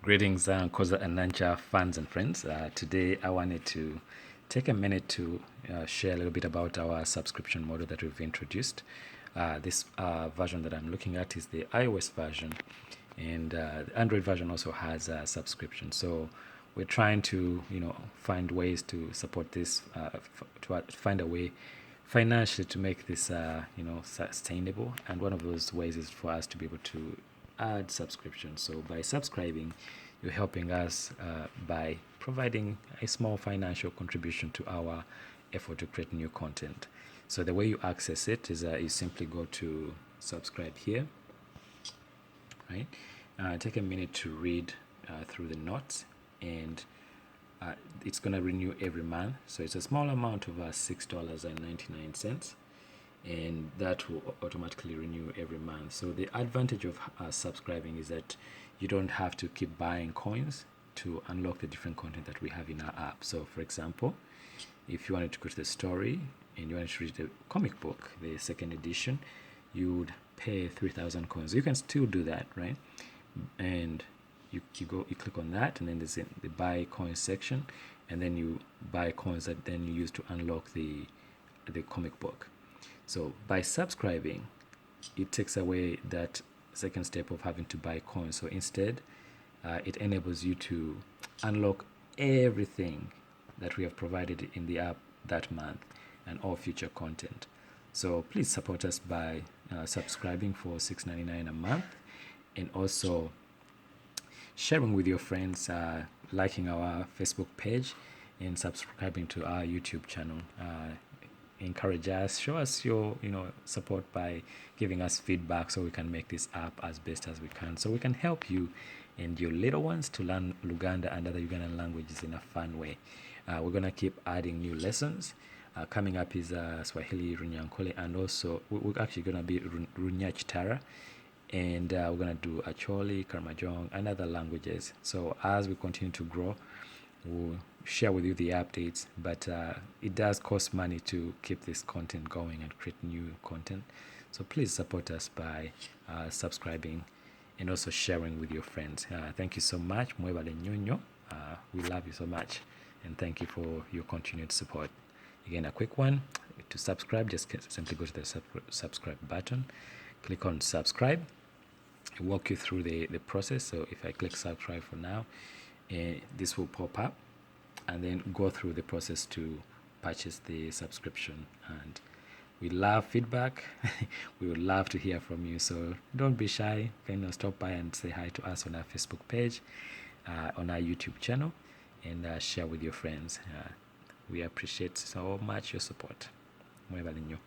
Greetings, Koza and Nancha fans and friends. Today, I wanted to take a minute to share a little bit about our subscription model that we've introduced. This version that I'm looking at is the iOS version, and the Android version also has a subscription. So we're trying to, find ways to support this, to find a way financially to make this, sustainable. And one of those ways is for us to be able to add subscriptions. So by subscribing, you're helping us by providing a small financial contribution to our effort to create new content. So the way you access it is you simply go to subscribe here, right? Take a minute to read through the notes, and it's going to renew every month. So it's a small amount of $6.99, and that will automatically renew every month. So the advantage of subscribing is that you don't have to keep buying coins to unlock the different content that we have in our app. So for example, if you wanted to go to the story and you wanted to read the comic book, the second edition, you would pay 3,000 coins. You can still do that, right? And you click on that, and then there's the buy coins section, and then you buy coins that then you use to unlock the comic book. So by subscribing, it takes away that second step of having to buy coins. So instead, it enables you to unlock everything that we have provided in the app that month and all future content. So please support us by subscribing for $6.99 a month, and also sharing with your friends, liking our Facebook page, and subscribing to our YouTube channel. Encourage us, show us your support by giving us feedback so we can make this app as best as we can, so we can help you and your little ones to learn Luganda and other Ugandan languages in a fun way. We're going to keep adding new lessons. Coming up is Swahili Runyankole, and also we're actually going to be Runyachitara, and we're going to do Acholi, Karamajong, and other languages. So as we continue to grow, we'll share with you the updates, but it does cost money to keep this content going and create new content. So please support us by subscribing and also sharing with your friends. Thank you so much. Mwebale nyonyo. We love you so much, and thank you for your continued support. Again, a quick one. To subscribe, just simply go to the subscribe button, click on subscribe. I'll walk you through the process. So if I click subscribe for now, this will pop up, and then go through the process to purchase the subscription. And we love feedback. We would love to hear from you, so don't be shy. Stop by and say hi to us on our Facebook page, on our YouTube channel, and share with your friends. We appreciate so much your support. Mweba linyo.